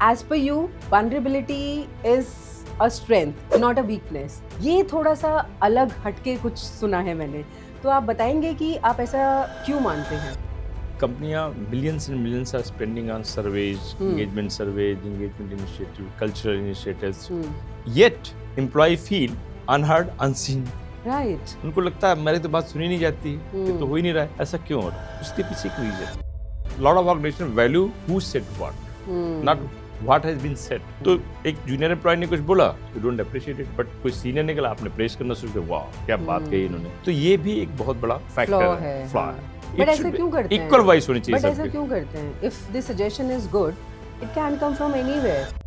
As per you, vulnerability is a strength, not a weakness. ये थोड़ा सा अलग हटके कुछ सुना है मैंने, तो आप बताएंगे कि आप ऐसा क्यों मानते हैं? कंपनियां millions and millions are spending on surveys, engagement initiative, cultural initiatives. Yet employee feel unheard, unseen. Right. उनको लगता है मेरी तो बात सुनी नहीं जाती, ये तो हो ही नहीं रहा है, ऐसा क्यों हो रहा है? उसके पीछे एक reason. Lot of organization value who said what, not what has been said. तो एक जूनियर एम्प्लॉय ने कुछ बोला, you don't appreciate it, but कोई सीनियर निकला, आपने प्रेस करना शुरू किया, वाह क्या बात कही इन्होंने. तो ये भी एक बहुत बड़ा फैक्टर है, फ्लॉ है. बट ऐसा क्यों करते हैं? इक्वल वाइज होनी चाहिए. बट ऐसा क्यों करते हैं? If this suggestion is good, it can come from anywhere.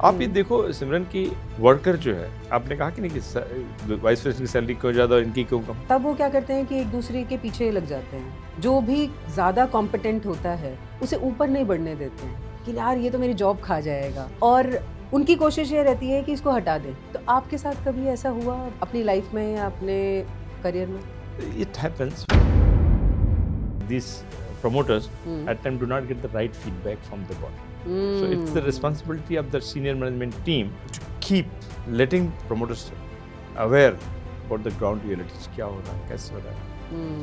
आप ये देखो सिमरन की वर्कर जो है, आपने कहा कि नहीं कि वाइस प्रेसिडेंट की सैलरी क्यों ज्यादा और इनकी क्यों कम. तब वो क्या करते हैं कि एक दूसरे के पीछे लग जाते हैं. जो भी ज्यादा कॉम्पिटेंट होता है उसे ऊपर नहीं बढ़ने देते हैं कि यार ये तो मेरी जॉब खा जाएगा, और उनकी कोशिश ये रहती है कि इसको हटा दें. तो आपके साथ कभी ऐसा हुआ अपनी लाइफ में या अपने करियर में? It happens. These promoters at times do not get the right feedback from the board. So it's the responsibility of the senior management team to keep letting promoters aware about the ground realities. क्या हो रहा है, कैसे हो रहा है.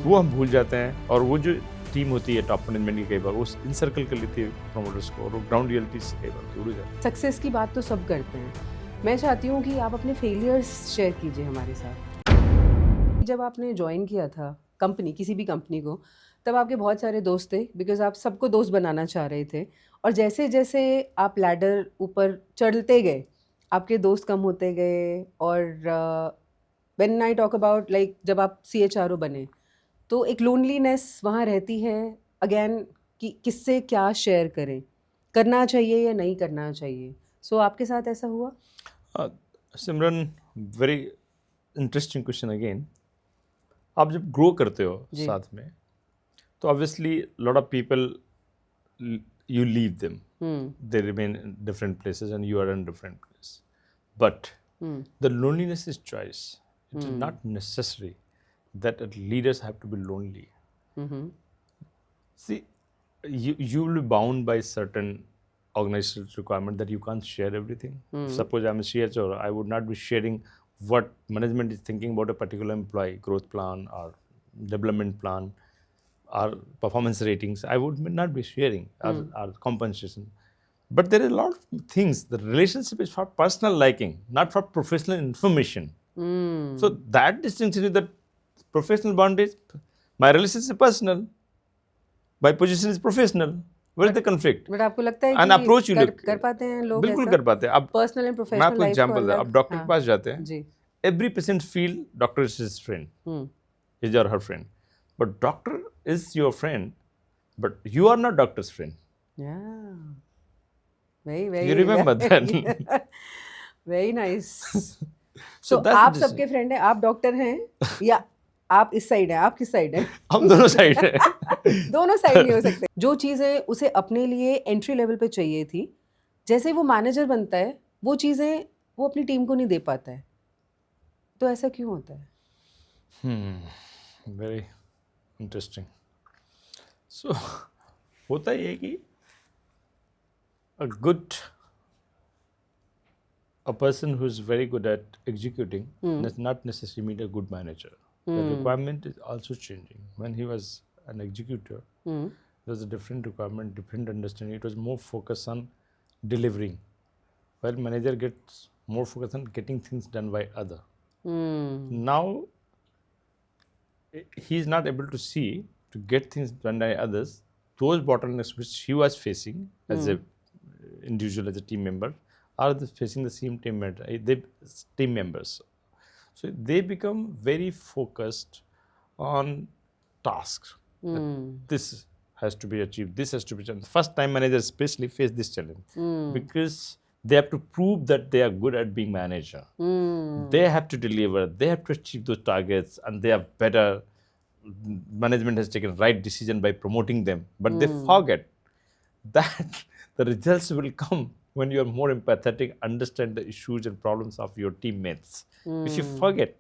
वो हम भूल जाते हैं, और वो जो टीम होती है टॉप मैनेजमेंट की, कई बार वो इनसर्कल कर लेती है प्रमोटर्स को, और वो ग्राउंड रियलिटीज से कई बार दूर हो जाते हैं. सक्सेस की बात तो सब करते हैं. मैं चाहती हूँ कि आप अपने फेलियर्स शेयर कीजिए हमारे साथ. जब आपने ज्वाइन किया था कंपनी, किसी भी कंपनी को, तब आपके बहुत सारे दोस्त थे, बिकॉज आप सबको दोस्त बनाना चाह रहे थे. और जैसे जैसे आप लैडर ऊपर चढ़ते गए, आपके दोस्त कम होते गए. और when I talk about like जब आप CHRO बने, तो एक लोनलीनेस वहाँ रहती है अगेन, कि किससे क्या शेयर करें, करना चाहिए या नहीं करना चाहिए. सो आपके साथ ऐसा हुआ? सिमरन, वेरी इंटरेस्टिंग क्वेश्चन अगेन. आप जब ग्रो करते हो साथ में, तो obviously lot of people you leave them. They remain in different places and you are in different place. But the loneliness is choice. It is not necessary that leaders have to be lonely. See, you will be bound by certain organizational requirement that you can't share everything. Suppose I'm a CHO, I would not be sharing what management is thinking about a particular employee, growth plan or development plan, our performance ratings. I would not be sharing our compensation. But there are a lot of things. The relationship is for personal liking, not for professional information. So that distinction is that professional boundary, my relationship is personal, my position is professional. Where is the conflict? But आपको लगता है An कि approach you look. कर पाते हैं लोग? बिल्कुल ऐसा कर पाते हैं. अब पर्सनल एंड मैं प्रोफेशनल आपको लाइफ को एग्जांपल अलग? अब डॉक्टर के पास जाते हैं. जी. Every patient feel doctor is his friend, his or her friend. But doctor is your friend, but you are not doctor's friend. Yeah. Very You remember that? Very nice. So So that's आप the सबके friend हैं, आप doctor हैं या आप इस side हैं? आप किस साइड हैं? हम दोनों साइड हैं. दोनों साइड नहीं हो सकते. जो चीज़ें उसे अपने लिए एंट्री लेवल पे चाहिए थी, जैसे वो मैनेजर बनता है, वो चीज़ें वो अपनी टीम को नहीं दे पाता है. तो ऐसा क्यों होता है? Very interesting. So होता ये है कि a person who is very good at executing does not necessarily mean a good manager. The requirement is also changing. When he was an executor, there was a different requirement, different understanding. It was more focused on delivering, while manager gets more focused on getting things done by other. Now he is not able to see to get things done by others. Those bottlenecks which he was facing as a individual, as a team member, are facing the same team members. So they become very focused on tasks. This has to be achieved. This has to be done. First time managers especially face this challenge because they have to prove that they are good at being manager. They have to deliver. They have to achieve those targets, and they are better. Management has taken right decision by promoting them, but they forget that the results will come when you are more empathetic, understand the issues and problems of your teammates. If you forget,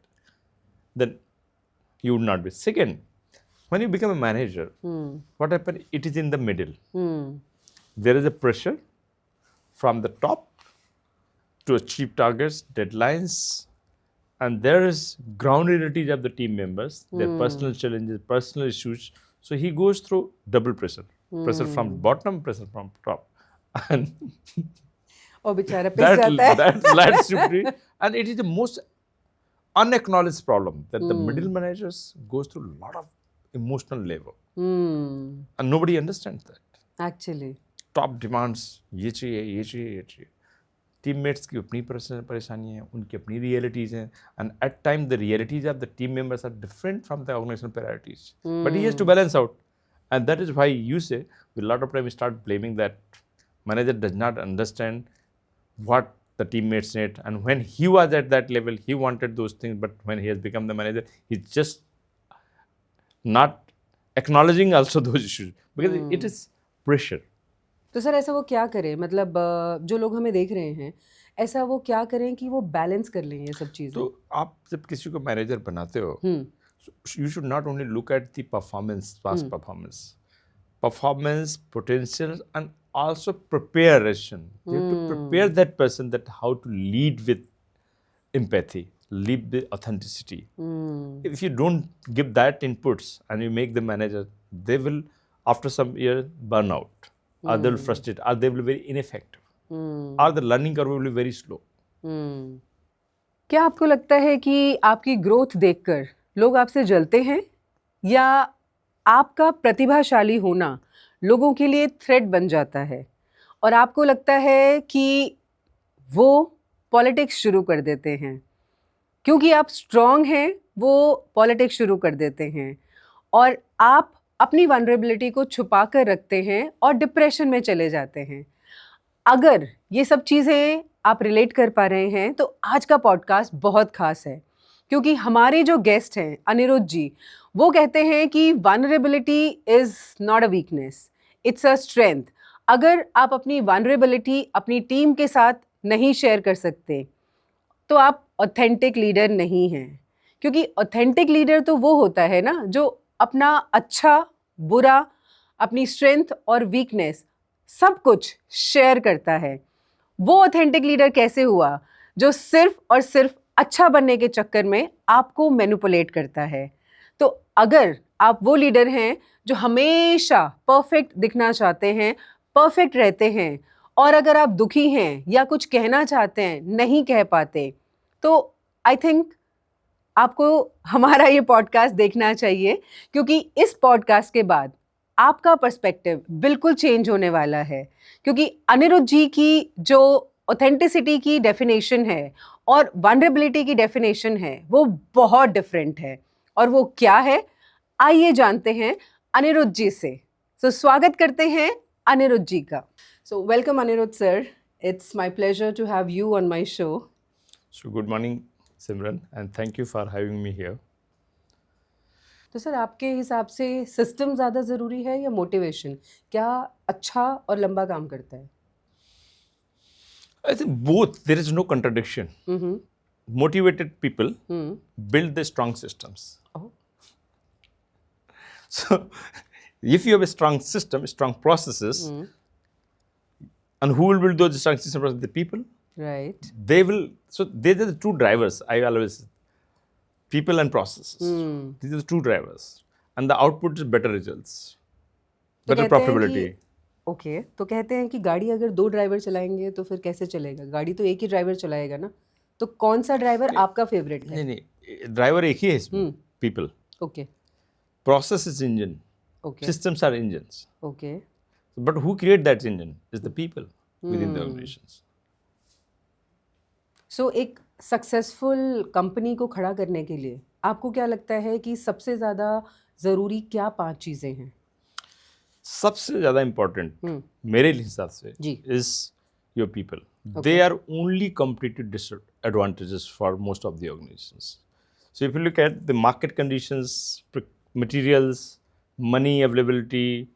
then you would not be. Second, when you become a manager, what happens? It is in the middle. There is a pressure from the top to achieve targets, deadlines, and there is ground realities of the team members, their personal challenges, personal issues. So he goes through double pressure, pressure from bottom, pressure from top, and और बेचारा पिस जाता है. that leads to and it is the most unacknowledged problem that the middle managers goes through a lot of emotional labor, and nobody understands that. Actually. Top demands ये चाहिए, ये चाहिए, ये चाहिए. Teammates की अपनी परेशानी है, उनकी अपनी realities हैं, and at times the realities of the team members are different from the organizational priorities. But he has to balance out, and that is why you say a lot of time we start blaming that manager does not understand what the teammates need, and when he was at that level he wanted those things, but when he has become the manager he's just not acknowledging also those issues because it is pressure. तो sir ऐसा वो क्या करें, मतलब जो लोग हमें देख रहे हैं ऐसा वो क्या करें कि वो बैलेंस कर लें ये सब चीज़ें? तो आप जब किसी को मैनेजर बनाते हो, you should not only look at the performance, past performance, potential, and also preparation. You have to prepare that person that how to lead with empathy, lead with authenticity. If you don't give that inputs and you make the manager, they will after some years burn out, or they will frustrate, or they will be very ineffective, or the learning curve will be very slow. क्या आपको लगता है कि आपकी growth देखकर लोग आपसे जलते हैं, या आपका प्रतिभाशाली होना लोगों के लिए थ्रेट बन जाता है और आपको लगता है कि वो पॉलिटिक्स शुरू कर देते हैं क्योंकि आप स्ट्रॉन्ग हैं, वो पॉलिटिक्स शुरू कर देते हैं और आप अपनी वनरेबिलिटी को छुपा कर रखते हैं और डिप्रेशन में चले जाते हैं? अगर ये सब चीज़ें आप रिलेट कर पा रहे हैं तो आज का पॉडकास्ट बहुत खास है क्योंकि हमारे जो गेस्ट हैं अनिरुद्ध जी, वो कहते हैं कि vulnerability is not a weakness, it's a strength. अगर आप अपनी वनरेबिलिटी अपनी टीम के साथ नहीं शेयर कर सकते तो आप ऑथेंटिक लीडर नहीं हैं, क्योंकि ऑथेंटिक लीडर तो वो होता है ना जो अपना अच्छा बुरा, अपनी स्ट्रेंथ और वीकनेस सब कुछ शेयर करता है. वो ऑथेंटिक लीडर कैसे हुआ जो सिर्फ और सिर्फ अच्छा बनने के चक्कर में आपको मैनिपुलेट करता है? तो अगर आप वो लीडर हैं जो हमेशा परफेक्ट दिखना चाहते हैं, परफेक्ट रहते हैं, और अगर आप दुखी हैं या कुछ कहना चाहते हैं नहीं कह पाते, तो आई थिंक आपको हमारा ये पॉडकास्ट देखना चाहिए क्योंकि इस पॉडकास्ट के बाद आपका पर्सपेक्टिव बिल्कुल चेंज होने वाला है. क्योंकि अनिरुद्ध जी की जो ऑथेंटिसिटी की डेफिनेशन है और वनरेबिलिटी की डेफिनेशन है वो बहुत डिफरेंट है. और वो क्या है, आइए जानते हैं अनिरुद्ध जी से. सो स्वागत करते हैं अनिरुद्ध जी का. So welcome Anirudh sir, it's my pleasure to have you on my show. So good morning, Simran, and thank you for having me here. तो सर आपके हिसाब से सिस्टम ज़्यादा ज़रूरी है या मोटिवेशन? क्या अच्छा और लंबा काम करता है? I think both. There is no contradiction. Motivated people build the strong systems. Oh. So, if you have a strong system, strong processes, and who will build those strong systems? The people. Right. They will. So, these are the two drivers. I always people and processes. These are the two drivers, and the output is better results, तो better कहते हैं profitability. Okay, तो कहते हैं कि गाड़ी अगर दो ड्राइवर चलाएंगे तो फिर कैसे चलेगा? गाड़ी तो एक ही ड्राइवर चलाएगा ना. तो कौन सा ड्राइवर आपका फेवरेट है? नहीं, ड्राइवर एक ही है इसमें. People. Okay. Process is engine. Okay. Systems are engines. Okay. But who create that engine is the people within the organizations. सो एक सक्सेसफुल कंपनी को खड़ा करने के लिए आपको क्या लगता है कि सबसे ज़्यादा ज़रूरी क्या 5 चीज़ें हैं? सबसे ज़्यादा इम्पोर्टेंट मेरे हिसाब से जी. is your people. They are only competitive disadvantages for most of the organizations. So if you look at the market conditions, materials, money availability,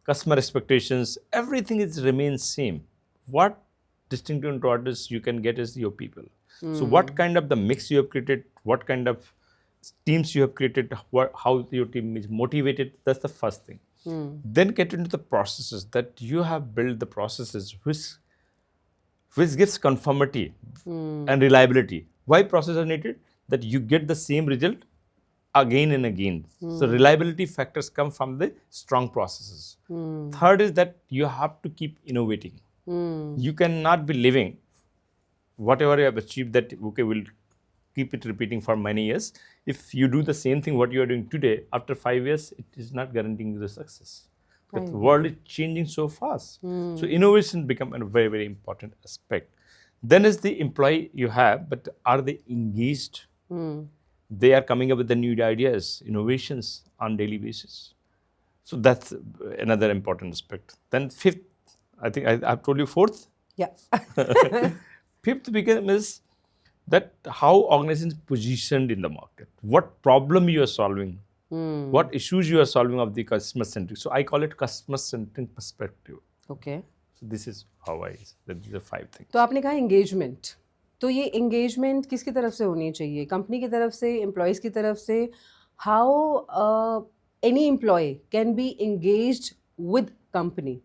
customer expectations, everything is remains same. What distinctive advantage you can get is your people. So what kind of the mix you have created, what kind of teams you have created, how your team is motivated, that's the first thing. Then get into the processes that you have built the processes which which gives conformity and reliability. Why process are needed? That you get the same result again and again. So reliability factors come from the strong processes. Third is that you have to keep innovating. You cannot be living whatever you have achieved that, okay, we'll keep it repeating for many years. If you do the same thing what you are doing today, after 5 years, it is not guaranteeing you the success. The world is changing so fast. So innovation become a very, very important aspect. Then is the employee you have, but are they engaged? They are coming up with the new ideas, innovations on daily basis. So that's another important aspect. Then fifth, I think I've told you fourth. Yeah. Fifth becomes that how organizations positioned in the market, what problem you are solving, what issues you are solving of the customer centric. So I call it customer centric perspective. Okay. So this is how that is the 5 things. तो आपने कहा engagement. तो ये engagement किसकी तरफ से होनी चाहिए? कंपनी की तरफ से, एम्प्लॉयज़ की तरफ से? How any employee can be engaged with company?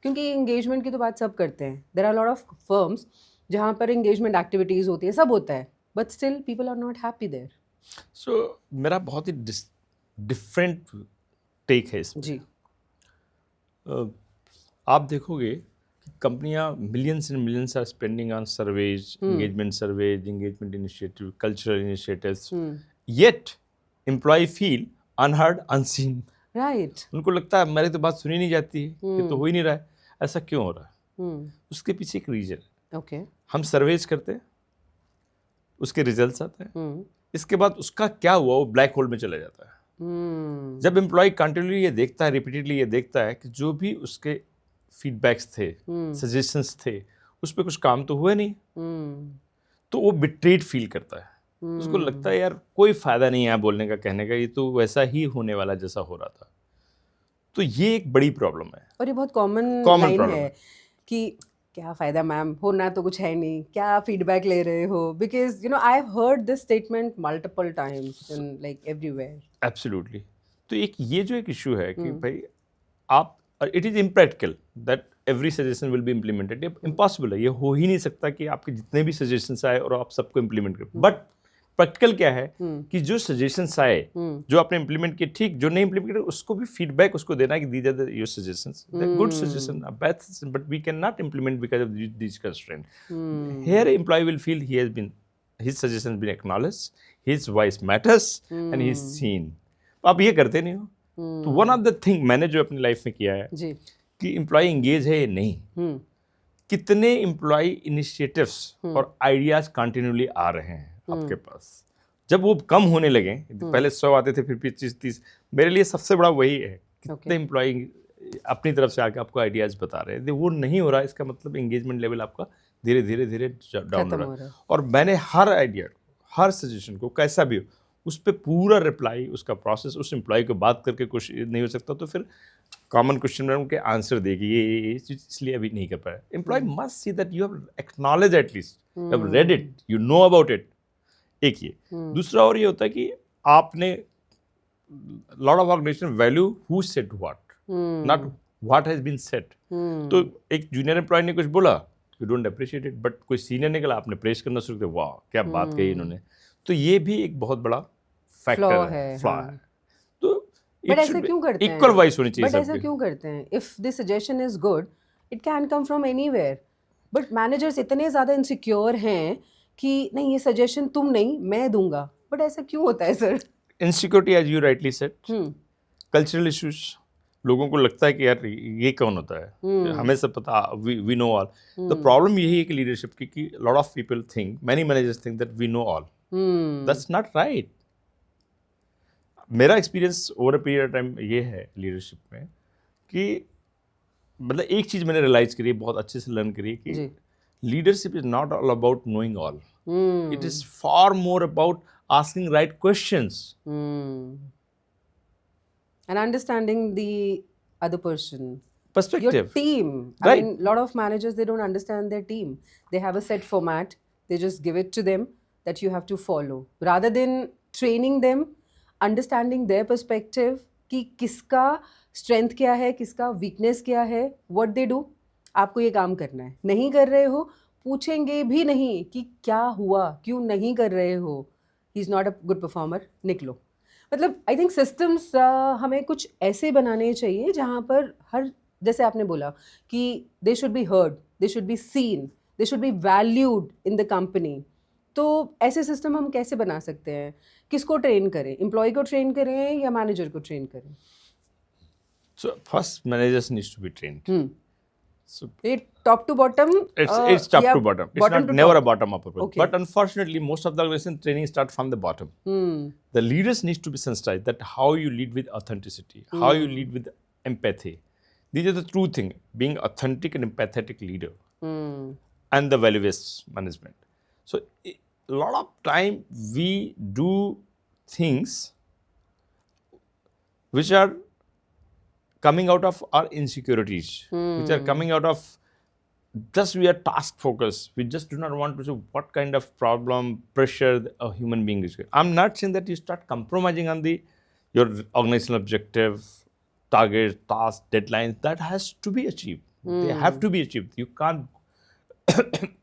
क्योंकि engagement की तो बात सब करते हैं. There are a lot of firms जहाँ पर engagement activities होती है, सब होता है, but still people are not happy there. So मेरा बहुत ही different take है इसमें. जी. आप देखोगे कि कंपनियां millions and millions are spending on surveys, engagement initiative, cultural initiatives. Yet employee feel unheard, unseen. Right. उनको लगता है हमारी तो बात सुनी नहीं जाती है, ये तो हो ही नहीं रहा है. ऐसा क्यों हो रहा है? उसके पीछे एक रीजन है. Okay. हम सर्वेज करते हैं, उसके रिजल्ट्स आते हैं, इसके बाद उसका क्या हुआ वो ब्लैक होल में चला जाता है. जब एम्प्लॉय कंटिन्यूली ये देखता है, रिपीटेडली ये देखता है कि जो भी उसके फीडबैक्स थे, सजेशंस थे, उस पर कुछ काम तो हुआ नहीं, तो वो बिट्रेड फील करता है. उसको लगता है यार कोई फायदा नहीं है बोलने का, कहने का, ये तो वैसा ही होने वाला जैसा हो रहा था. तो ये एक बड़ी प्रॉब्लम है और ये बहुत कॉमन लाइन है कि क्या फ़ायदा मैम, होना तो कुछ है नहीं, क्या फीडबैक ले रहे हो? Because you know I have heard this statement multiple times in like everywhere. Absolutely. तो ये जो एक इशू है कि भाई आप, it is impractical that every suggestion will be implemented. ये इम्पॉसिबल है, ये हो ही नहीं सकता कि आपके जितने भी सजेशंस आए और आप सबको इम्प्लीमेंट करें. बट प्रैक्टिकल क्या है कि जो सजेशंस आए, जो आपने इम्प्लीमेंट किए ठीक, जो नहीं इम्प्लीमेंट किए उसको भी फीडबैक उसको देना है कि these are your suggestions, they are good suggestion, bad suggestion, but we can not implement because of this constraint. Here employee will feel he has been, his suggestion been acknowledged, his voice matters and he is seen. आप ये करते नहीं हो. तो one of the thing मैंने जो अपनी life में किया है जी कि एम्प्लॉय एंगेज है या नहीं, कितने एम्प्लॉय इनिशिएटिव्स और आइडियाज कंटिन्यूली आ रहे हैं आपके पास. जब वो कम होने लगे, पहले 100 आते थे, फिर 25-30, मेरे लिए सबसे बड़ा वही है. कितने एम्प्लॉय अपनी तरफ से आके आपको आइडियाज बता रहे हैं, वो नहीं हो रहा. इसका मतलब एंगेजमेंट लेवल आपका धीरे धीरे धीरे डाउन हो रहा है. और मैंने हर आइडिया, हर सजेशन को कैसा भी हो, उस पर पूरा रिप्लाई, उसका प्रोसेस, उस एम्प्लॉय को बात करके कुछ नहीं हो सकता तो फिर कॉमन क्वेश्चन में उनके आंसर देगी, ये इसलिए अभी नहीं कर पाया. Employee must see that you have acknowledge, at least you have read it, you know about it. एक ये. दूसरा और ये होता है कि आपने lot of organisation value who said what, not what has been said. तो एक जूनियर एम्प्लॉय ने कुछ बोला, you don't appreciate it, but कोई सीनियर निकला, आपने प्रेस करना शुरू कर दिया, वाह क्या बात कही इन्होंने. तो ये भी एक बहुत बड़ा फैक्टर है, फ्लॉ है. तो बट ऐसा क्यों करते हैं? इक्वल वाइज होनी चाहिए. बट ऐसा क्यों करते हैं? If this suggestion is good, it can come from anywhere. But managers इतने ज़्यादा इनसिक्योर हैं कि नहीं, ये सजेशन तुम नहीं, मैं दूंगा. बट ऐसा क्यों होता है sir? Insecurity, as you rightly said, cultural issues. लोगों को लगता है कि यार ये कौन होता है, हमें सब पता, we know all. The problem यही है कि लीडरशिप की, कि lot of people think, many managers think that we know all. That's not right. मेरा experience over a period of time ये है लीडरशिप में कि मतलब एक चीज़ मैंने रियलाइज करी, बहुत अच्छे से लर्न करी कि leadership is not all about knowing all. It is far more about asking right questions. And understanding the other person. Perspective. Your team. Right. I mean, a lot of managers, they don't understand their team. They have a set format. They just give it to them that you have to follow. Rather than training them, understanding their perspective, कि किसका strength क्या है, किसका weakness क्या है, what they do. आपको ये काम करना है, नहीं कर रहे हो, पूछेंगे भी नहीं कि क्या हुआ, क्यों नहीं कर रहे हो, he is not a good performer, निकलो। मतलब आई थिंक सिस्टम्स हमें कुछ ऐसे बनाने चाहिए जहाँ पर हर, जैसे आपने बोला कि they should be heard, they should be seen, they should be valued in the company. तो ऐसे सिस्टम हम कैसे बना सकते हैं? किसको ट्रेन करें? एम्प्लॉय को ट्रेन करें या मैनेजर को ट्रेन करें? So first, managers needs to be trained. So ये top to bottom it's top या to bottom. It's bottom not to never a top? bottom up approach. Okay. But unfortunately, most of the organization training start from the bottom. The leaders needs to be sensitized that how you lead with authenticity, how you lead with empathy. These are the true thing. Being authentic and empathetic leader, and the value-based management. So a lot of time we do things which are coming out of our insecurities, which are coming out of just we are task focused. We just do not want to see what kind of problem, pressure a human being is. I'm not saying that you start compromising on your organizational objective, target, task, deadlines. That has to be achieved. They have to be achieved. You can't.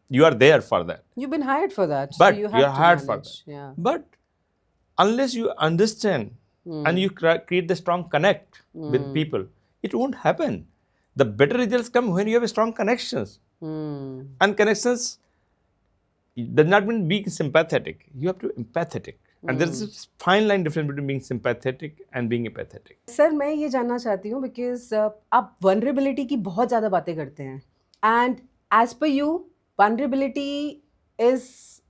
You are there for that. You've been hired for that, But so you you have are to hired for manage. that. Yeah. But unless you understand and you create the strong connect with people, it won't happen. The better results come when you have strong connections. And connections does not mean being sympathetic. You have to be empathetic. And there is a fine line difference between being sympathetic and being empathetic. Sir मैं ये जानना चाहती हूँ because आप vulnerability की बहुत ज़्यादा बातें करते हैं and as per you vulnerability is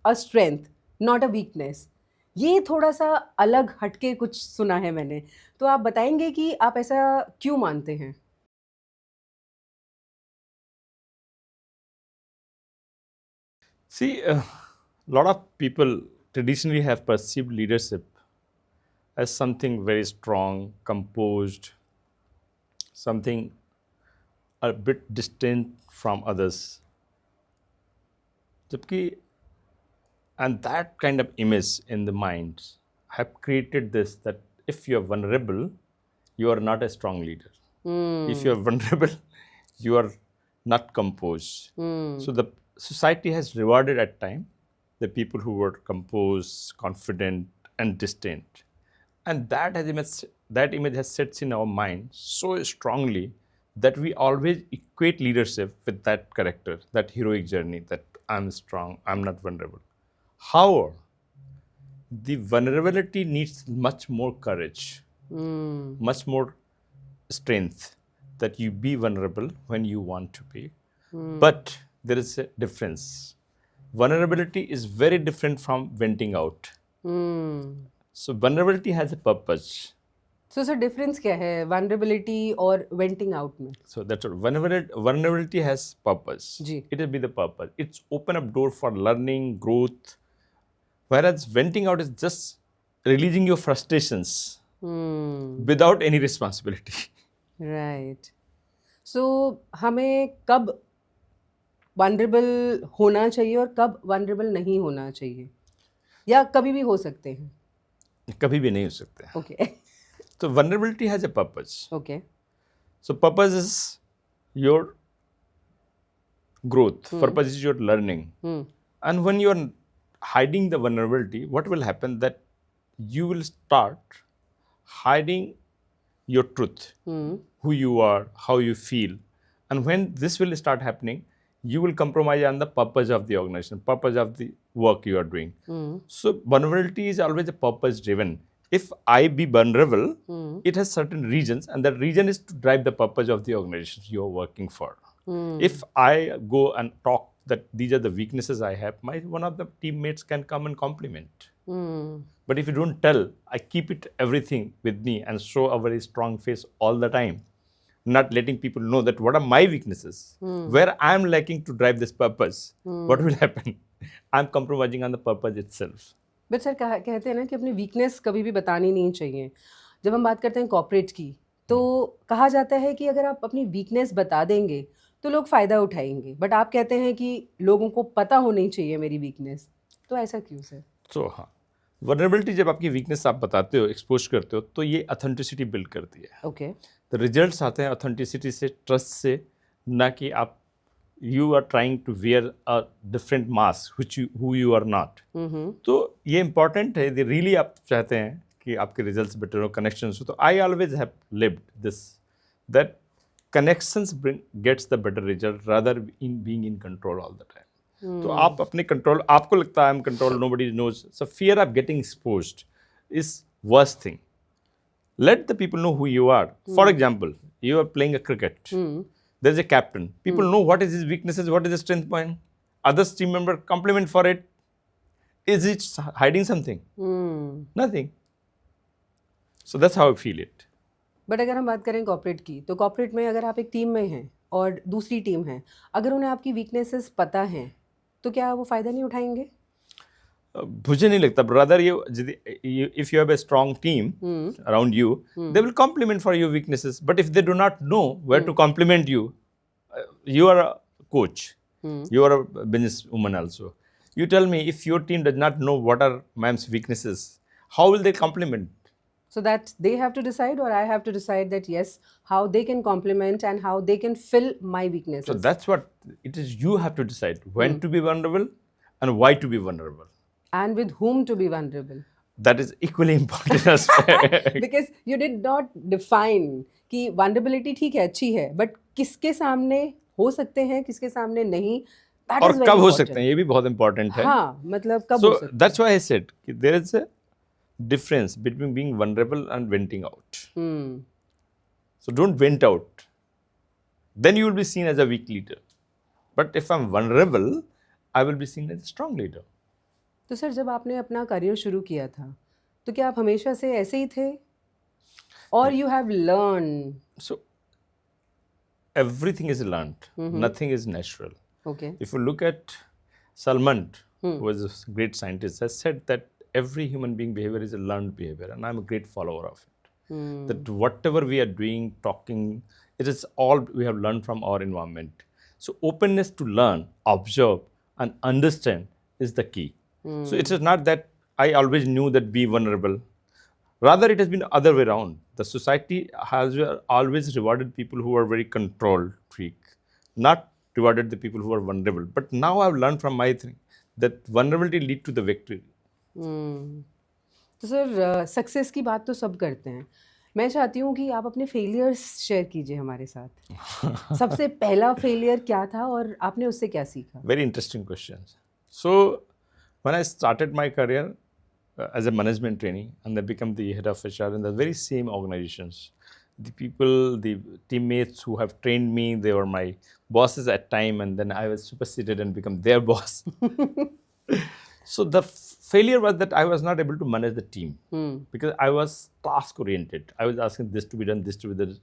a strength not a weakness. ये थोड़ा सा अलग हटके कुछ सुना है मैंने, तो आप बताएंगे कि आप ऐसा क्यों मानते हैं? See, a lot of people traditionally have perceived leadership as something very strong, composed, something a bit distant from others. Jabki, and that kind of image in the mind have created this that if you are vulnerable, you are not a strong leader. If you are vulnerable, you are not composed. So the society has rewarded at time the people who were composed, confident, and distant, and that image has sets in our mind so strongly that we always equate leadership with that character, that heroic journey, that I'm strong, I'm not vulnerable. However, the vulnerability needs much more courage, much more strength, that you be vulnerable when you want to be. But there is a difference. Vulnerability is very different from venting out. So vulnerability has a purpose. So sir difference क्या है vulnerability और venting out में? So that's what vulnerability has purpose. जी. It will be the purpose. It's open up door for learning, growth. Whereas venting out is just releasing your frustrations without any responsibility. Right. So हमें कब vulnerable होना चाहिए और कब vulnerable नहीं होना चाहिए, या कभी भी हो सकते हैं? कभी भी नहीं हो सकते. Okay So vulnerability has a purpose. Okay So purpose is your growth. Purpose is your learning. And when you are hiding the vulnerability, what will happen that you will start hiding your truth, who you are, how you feel. And when this will start happening, you will compromise on the purpose of the organization, purpose of the work you are doing. So vulnerability is always a purpose driven. If I be vulnerable, it has certain reasons, and that reason is to drive the purpose of the organization you are working for. If I go and talk that these are the weaknesses I have, one of the teammates can come and compliment. But if you don't tell, I keep it everything with me and show a very strong face all the time, not letting people know that what are my weaknesses, where I am lacking to drive this purpose, what will happen? I am compromising on the purpose itself. But sir कहते हैं ना कि अपनी weakness कभी भी बतानी नहीं चाहिए। जब हम बात करते हैं कॉर्पोरेट की, तो कहा जाता है कि अगर आप अपनी वीकनेस बता देंगे तो लोग फ़ायदा उठाएंगे, बट आप कहते हैं कि लोगों को पता होनी चाहिए मेरी वीकनेस, तो ऐसा क्यों सर? तो हाँ, वनरेबिलिटी जब आपकी वीकनेस आप बताते हो, एक्सपोज करते हो, तो ये ऑथेंटिसिटी बिल्ड करती है. ओके तो रिजल्ट्स आते हैं ऑथेंटिसिटी से, ट्रस्ट से, ना कि आप you are trying to wear a different mask who you are not. तो ये important है, they really आप चाहते हैं कि आपके results better हो, connections हो, तो I always have lived this, that connections gets the better result rather in being in control all the time. तो आप अपने control, आपको लगता है I'm control, nobody knows, so fear of getting exposed is worst thing. Let the people know who you are. For example, you are playing a cricket. There is a captain. People know what is his weaknesses, what is his strength point. Others team member compliment for it. Is it hiding something? Nothing. So that's how I feel it. But अगर हम बात करें corporate की, तो corporate में अगर आप एक टीम में हैं और दूसरी टीम है, अगर उन्हें आपकी वीकनेसेस पता हैं, तो क्या वो फ़ायदा नहीं उठाएंगे? मुझे नहीं लगता, brother, if you have a strong team around you, they will compliment for your weaknesses. But if they do not know where to compliment you, you are a coach, you are a business woman also. You tell me, if your team does not know what are ma'am's weaknesses, how will they compliment? So that they have to decide, or I have to decide that yes, how they can complement and how they can fill my weaknesses. So that's what it is. You have to decide when to be vulnerable and why to be vulnerable. And with whom to be vulnerable. That is equally important aspect. Because you did not define कि vulnerability ठीक है, अच्छी है, but किसके सामने हो सकते हैं, किसके सामने नहीं, that और is very कब हो important. सकते हैं, ये भी बहुत important है. हाँ, मतलब कब So हो सकते that's why I said कि there is a difference between being vulnerable and venting out. So don't vent out. Then you will be seen as a weak leader. But if I'm vulnerable, I will be seen as a strong leader. तो sir, जब आपने अपना career शुरू किया था, तो क्या आप हमेशा से ऐसे ही थे, और you have learned? So everything is learned. Nothing is natural. Okay. If you look at Salman, who was a great scientist, has said that every human being behavior is a learned behavior, and I'm a great follower of it. That whatever we are doing, talking, it is all we have learned from our environment. So openness to learn, observe, and understand is the key. So it is not that I always knew that be vulnerable. Rather, it has been the other way around. The society has always rewarded people who are very control freak, not rewarded the people who are vulnerable. But now I've learned from my thing that vulnerability lead to the victory. तो sir, success की बात तो सब करते हैं, मैं चाहती हूँ कि आप अपने फेलियर्स शेयर कीजिए हमारे साथ. सबसे पहला फेलियर क्या था और आपने उससे क्या सीखा? Very interesting questions. So when I started my career as a management trainee and then become the head of HR in the very same organizations, the people, the teammates who have trained me, they were my bosses at time, and then I was superseded and become their boss. So the failure was that I was not able to manage the team because I was task oriented. I was asking this to be done, this to be done.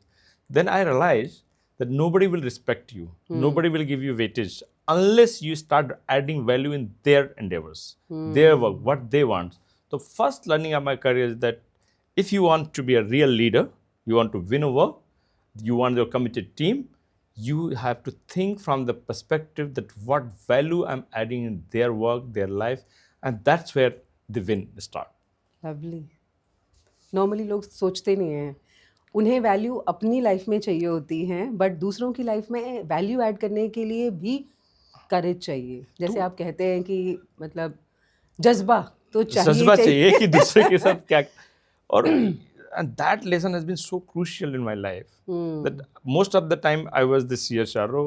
Then I realized that nobody will respect you. Nobody will give you weightage unless you start adding value in their endeavors, their work, what they want. So first learning of my career is that if you want to be a real leader, you want to win over, you want your committed team, you have to think from the perspective that what value I'm adding in their work, their life, and that's where the win start. Lovely. Normally लोग सोचते नहीं हैं, उन्हें value अपनी life में चाहिए होती हैं, बट दूसरों की लाइफ में वैल्यू ऐड करने के लिए भी करेज चाहिए. जैसे आप कहते हैं कि मतलब जज्बा तो चाहिए कि दूसरे के साथ क्या, और and that lesson has been so crucial in my life that most of the time I was the CHRO,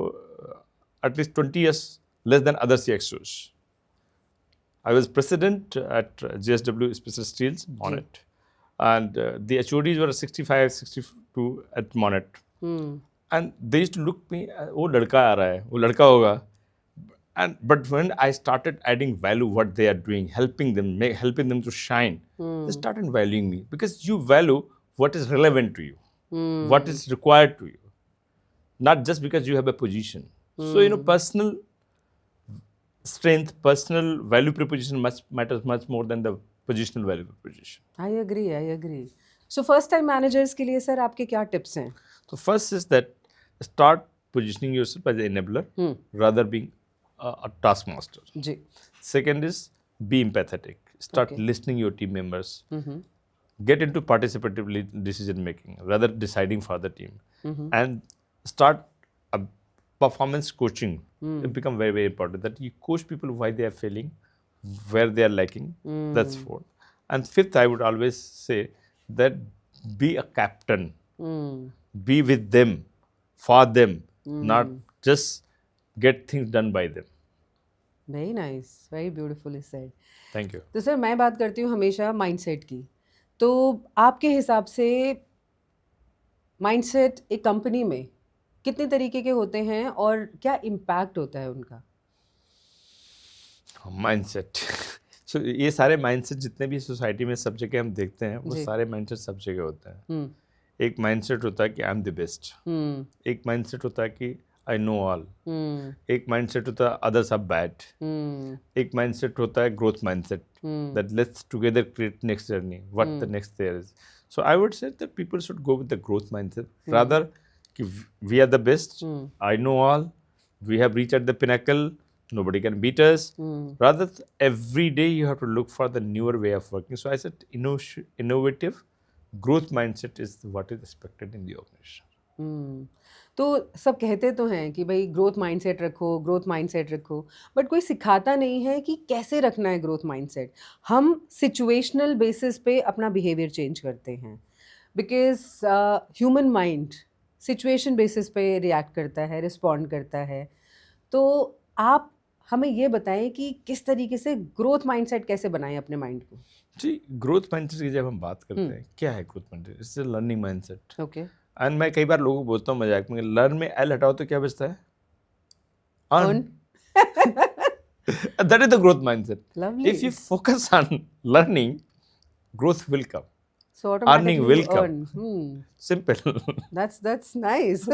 at least 20 years less than other CXOs. I was president at JSW Special Steels, Monet, and the HODs were 65, 62 at Monet. And they used to look me, वो लड़का आ रहा है, वो लड़का होगा. But when I started adding value, what they are doing, helping them to shine, they started valuing me because you value what is relevant to you, what is required to you, not just because you have a position. So personal strength, personal value proposition matters much more than the positional value proposition. I agree. So first time managers के लिए sir आपके क्या tips हैं? So first is that start positioning yourself as an enabler rather being a taskmaster. जी. Second is be empathetic. Start listening your team members. Get into participative decision making rather deciding for the team, and start performance coaching, it become very, very important, that you coach people why they are failing, where they are lacking. That's fourth. And fifth, I would always say that be a captain. Be with them, for them, not just get things done by them. Very nice, very beautifully said. Thank you. तो sir मैं बात करती हूँ हमेशा mindset की. तो आपके हिसाब से माइंडसेट एक कंपनी में कितने तरीके के होते हैं और क्या इम्पैक्ट होता है उनका? माइंडसेट. सो ये सारे माइंडसेट जितने भी सोसाइटी में सब जगह हम देखते हैं, वो जी. सारे माइंडसेट सब जगह होते हैं. हम्म. एक माइंडसेट होता है कि आई एम द बेस्ट. एक माइंडसेट होता है कि आई नो ऑल. एक माइंडसेट होता है अदर्स आर बैड. एक माइंडसेट होता है growth mindset, that let's together create next journey, what the next there is. So I would say that people should go with the growth mindset rather ki we are the best, I know all, we have reached at the pinnacle, nobody can beat us. Rather every day you have to look for the newer way of working. So I said innovative growth mindset is what is expected in the organization. तो सब कहते तो हैं कि भाई growth mindset रखो, growth mindset रखो, but कोई सिखाता नहीं है कि कैसे रखना है ग्रोथ माइंडसेट. हम सिचुएशनल बेसिस पे अपना बिहेवियर चेंज करते हैं, because human mind situation basis पे रिएक्ट करता है, रिस्पॉन्ड करता है. तो आप हमें ये बताएं कि किस तरीके से ग्रोथ माइंडसेट कैसे बनाएं अपने माइंड को. जी, ग्रोथ माइंडसेट की जब हम बात करते हैं, क्या है growth mindset? It's a learning mindset. Okay. And मैं कई बार लोगों को बोलता हूँ मजाक में, लर्न में एल हटाओ तो क्या बचता है? Earn. That is the growth mindset. Lovely. If you focus on learning, growth will come. So automatically Earning will you come. earn. Simple. That's nice.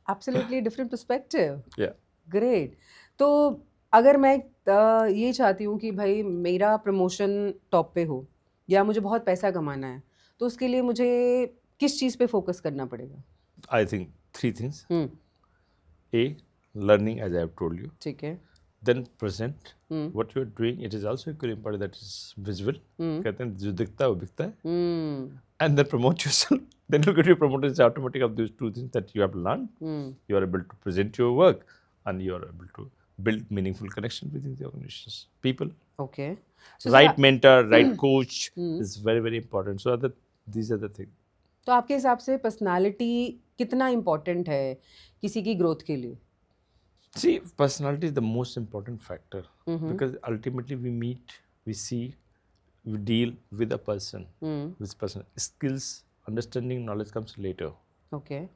Absolutely different perspective. Yeah. Great. तो अगर मैं ये चाहती हूँ कि भाई मेरा प्रमोशन टॉप पे हो या मुझे बहुत पैसा कमाना है, तो उसके लिए मुझे किस चीज़ पे फोकस करना पड़ेगा? I think three things. A, learning, as I have told you. ठीक है. Then present. What you are doing, it is also equally important that is visible. कहते हैं जो दिखता है वो बिकता है. And then promote yourself. Then you get your promoted. It's automatic of these two things that you have learned. You are able to present your work and you are able to build meaningful connection within the organizations. People. Okay. Right mentor, right coach is very, very important. So these are the things. तो आपके हिसाब से personality कितना important है किसी की growth के लिए? See, personality is the most important factor because ultimately we meet, we see, we deal with a person. This person, skills, understanding, knowledge comes later. Okay.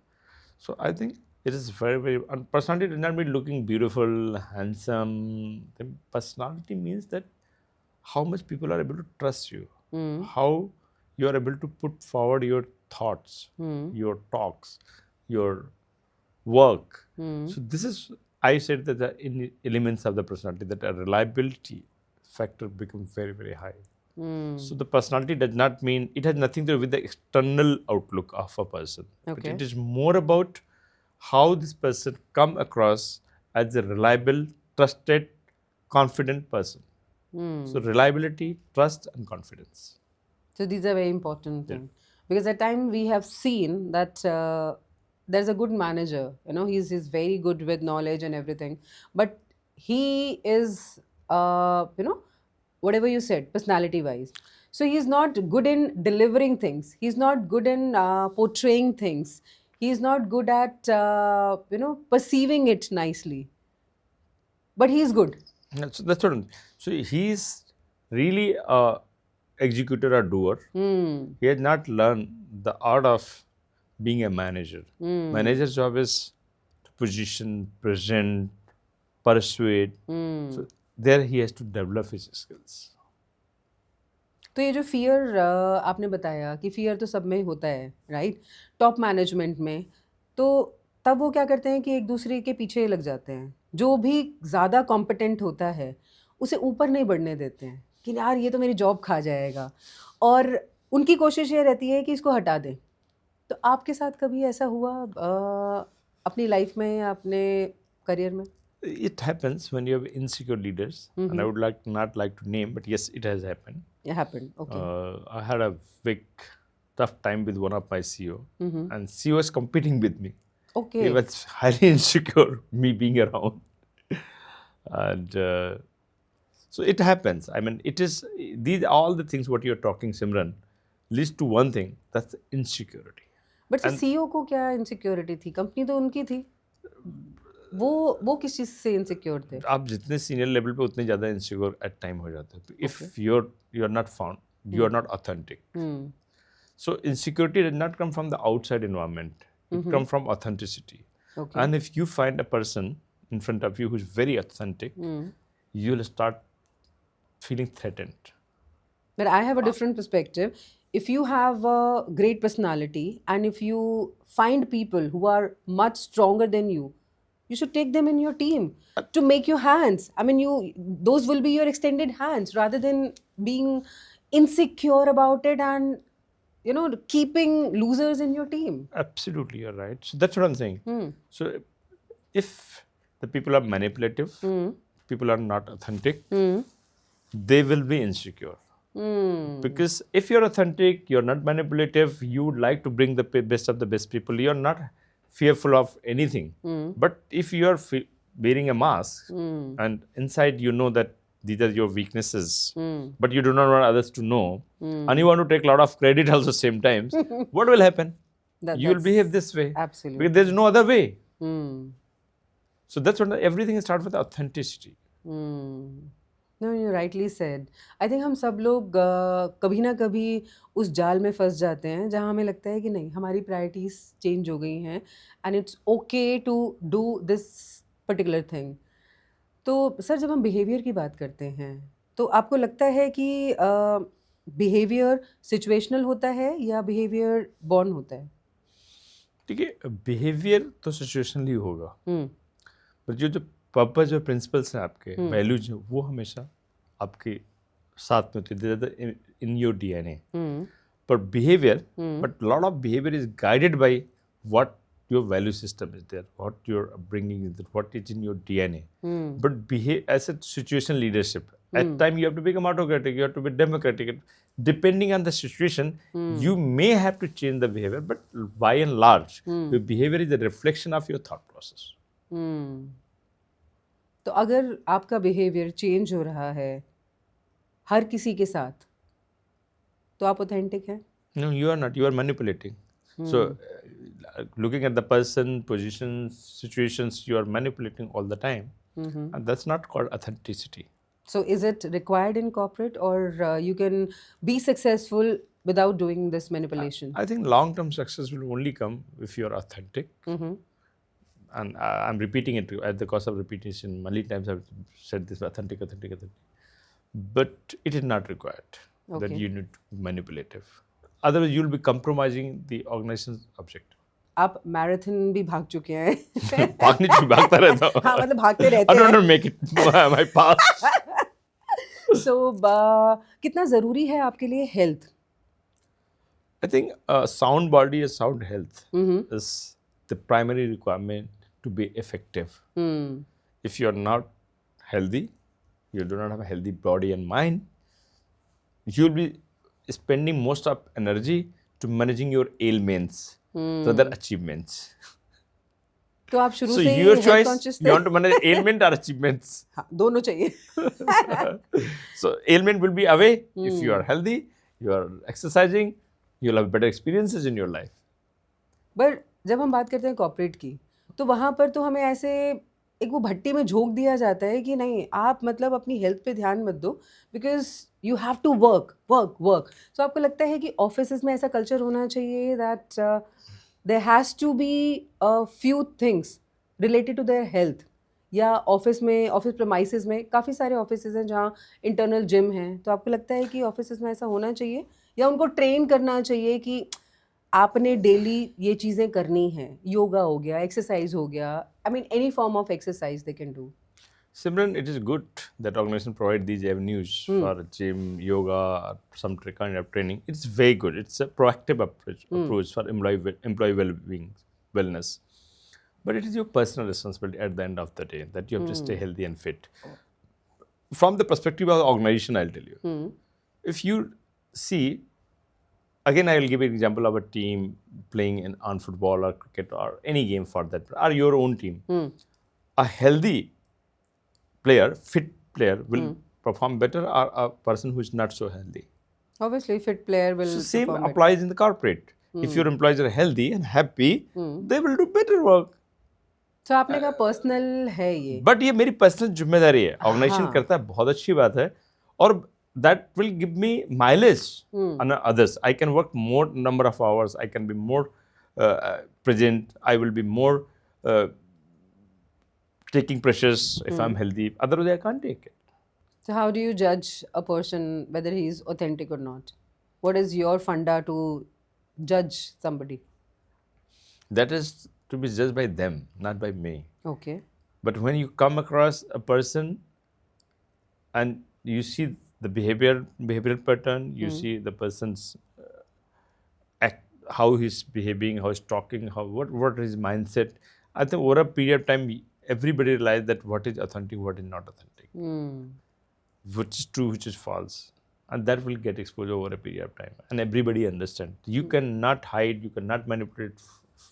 So I think it is very, very. And personality does not mean looking beautiful, handsome. The personality means that how much people are able to trust you, how you are able to put forward your thoughts, your talks, your work. So this is, I said that the elements of the personality, that a reliability factor becomes very, very high. So the personality does not mean, it has nothing to do with the external outlook of a person. But Okay. it is more about how this person come across as a reliable, trusted, confident person. So reliability, trust and confidence. So these are very important things. Because at time we have seen that there's a good manager, he's very good with knowledge and everything, but he is, whatever you said, personality wise. So he's not good in delivering things. He's not good in portraying things. He's not good at, perceiving it nicely. But he's good. That's what I'm, so he's really a executor or doer. He has not learned the art of being a manager. Manager's job is to position, present, persuade. So there he has to develop his skills. तो ये जो fear आपने बताया कि fear तो सब में होता है, राइट? टॉप मैनेजमेंट में तो तब वो क्या करते हैं कि एक दूसरे के पीछे लग जाते हैं. जो भी ज़्यादा कॉम्पिटेंट होता है उसे ऊपर नहीं बढ़ने देते हैं कि यार ये तो मेरी जॉब खा जाएगा, और उनकी कोशिश ये रहती है कि इसको हटा दें. तो आपके साथ कभी ऐसा हुआ अपनी लाइफ में या अपने करियर में? It happens when you have insecure leaders, and I would not like to name, but yes, it has happened. It happened. Okay. I had a big tough time with one of my CEO, and CEO was competing with me. Okay. He was highly insecure, me being around. And so it happens. I mean, it is, these all the things what you're talking, Simran, leads to one thing, that's insecurity. But sir CEO को क्या insecurity थी? Company तो उनकी थी, वो किस चीज़ से insecure थे? आप जितने सीनियर लेवल पे उतने ज़्यादा इंसिक्योर एट टाइम हो जाते हैं. If you are not found, you are not authentic. So insecurity did not come from the outside environment. It come from authenticity. Okay. And if you find a person in front of you who's very authentic, you'll start feeling threatened. But I have a different perspective. If you have a great personality and if you find people who are much stronger than you should take them in your team to make your hands. I mean, those will be your extended hands rather than being insecure about it and keeping losers in your team. Absolutely, you're right. So that's what I'm saying. So if the people are manipulative, people are not authentic, they will be insecure. Because if you're authentic, you're not manipulative, you would like to bring the best of the best people, you're not fearful of anything. But if you're wearing a mask and inside you know that these are your weaknesses, but you do not want others to know, and you want to take a lot of credit also same times, what will happen? You will behave this way. Absolutely. Because there's no other way. So that's what everything starts with authenticity. No, you rightly said. I think हम सब लोग कभी ना कभी उस जाल में फंस जाते हैं जहाँ हमें लगता है कि नहीं, हमारी प्रायोरिटीज चेंज हो गई हैं and it's okay to do this particular thing. तो सर जब हम बिहेवियर की बात करते हैं तो आपको लगता है कि बिहेवियर सिचुएशनल होता है या बिहेवियर बॉर्न होता है? ठीक है, बिहेवियर तो सिचुएशनली होगा, पर जो पर्पस और प्रिंसिपल्स हैं आपके, वैल्यूज हैं, वो हमेशा आपके साथ में होते हैं, इन योर डीएनए. पर behaviour, but lot of behaviour is guided by what your value system is there, what you're bringing is there, what is in your DNA. But behave as a situation leadership. At time you have to become autocratic, you have to be democratic. Depending on the situation, you may have to change the behavior, but by and large, your behavior is a reflection of your thought process. तो अगर आपका behaviour change हो रहा है हर किसी के साथ, तो आप ऑथेंटिक हैं? No, you are not. You are manipulating. So, looking at the person, positions, situations, you are manipulating all the time. And that's not called authenticity. So, is it required in corporate or you can be successful without doing this manipulation? I think long-term success will only come if you are authentic. And I'm repeating it at the cost of repetition. Many times I've said this, authentic. But it is not required that you need to be manipulative. Otherwise, you'll be compromising the organization's objective. आप marathon भी भाग चुके हैं. भागने की भागता रहता हूँ. हाँ, मतलब भागते रहते हैं. I don't make it my path. So, कितना ज़रूरी है आपके लिए health? I think a sound body, a sound health is the primary requirement to be effective. If you're not healthy, you do not have a healthy body and mind, you'll be spending most of energy to managing your ailments rather than achievements. तो आप शुरू So से your health choice, conscious you थे? want to manage ailment or achievements. हाँ, दोनों चाहिए. So ailment will be away if you are healthy, you are exercising, you'll have better experiences in your life. But जब हम बात करते हैं corporate की, तो वहाँ पर तो हमें ऐसे एक वो भट्टी में झोंक दिया जाता है कि नहीं, आप मतलब अपनी हेल्थ पे ध्यान मत दो because you have to work. So आपको लगता है कि ऑफिस में ऐसा कल्चर होना चाहिए that there has to be a few things related to their health, या ऑफिस प्रमाइसेस में काफ़ी सारे ऑफिस हैं जहाँ इंटरनल जिम हैं, तो आपको लगता है कि ऑफिस में ऐसा होना चाहिए या उनको ट्रेन करना चाहिए कि आपने डेली ये चीज़ें करनी हैं? योगा हो गया, एक्सरसाइज हो गया, I mean any form of exercise they can do. Simran, it is good that organization provide these avenues for gym, yoga, or some kind of training. It's very good. It's a proactive approach for employee well-being, wellness. But it is your personal responsibility at the end of the day that you have to stay healthy and fit. From the perspective of the organization, I'll tell you. If you see, again, I will give you an example of a team playing on football or cricket or any game for that, or your own team. A healthy player, fit player, will perform better, or a person who is not so healthy. Obviously, fit player will So same perform better. applies in the corporate. If your employees are healthy and happy, they will do better work. So आपने कहा personal है ये. But ये मेरी personal जिम्मेदारी है, organisation करता है, बहुत अच्छी बात है, और that will give me mileage on others. I can work more number of hours, I can be more present, I will be more taking pressures if I'm healthy. Otherwise, I can't take it. So how do you judge a person whether he is authentic or not? What is your funda to judge somebody? That is to be judged by them, not by me. Okay. But when you come across a person and you see the behavioral pattern, you see the person's act, how he's behaving, how he's talking, what is his mindset. I think over a period of time, everybody realizes that what is authentic, what is not authentic, which is true, which is false, and that will get exposed over a period of time, and everybody understands. You cannot hide, you cannot manipulate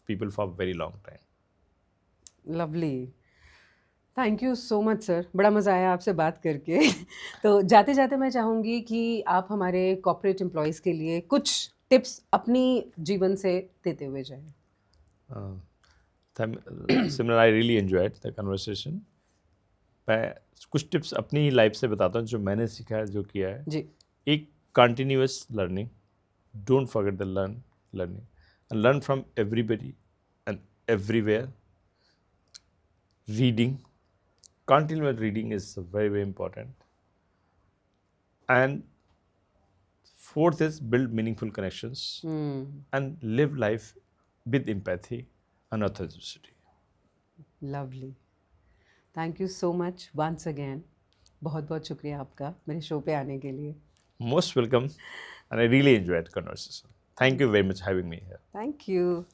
people for a very long time. Lovely. Thank you so much sir, बड़ा मज़ा आया आपसे बात करके. तो जाते जाते मैं चाहूँगी कि आप हमारे कॉर्पोरेट एम्प्लॉयज़ के लिए कुछ टिप्स अपनी जीवन से देते हुए जाएं. Simran, I really enjoyed the conversation. मैं कुछ टिप्स अपनी लाइफ से बताता हूँ जो मैंने सीखा है, जो किया है. जी. एक continuous learning, don't forget the learning, and learn from everybody and everywhere. Reading, continuous reading is very, very important. And fourth is build meaningful connections and live life with empathy and authenticity. Lovely. Thank you so much once again. बहुत बहुत शुक्रिया आपका मेरे show पे आने के लिए. Most welcome, and I really enjoyed the conversation. Thank you very much for having me here. Thank you.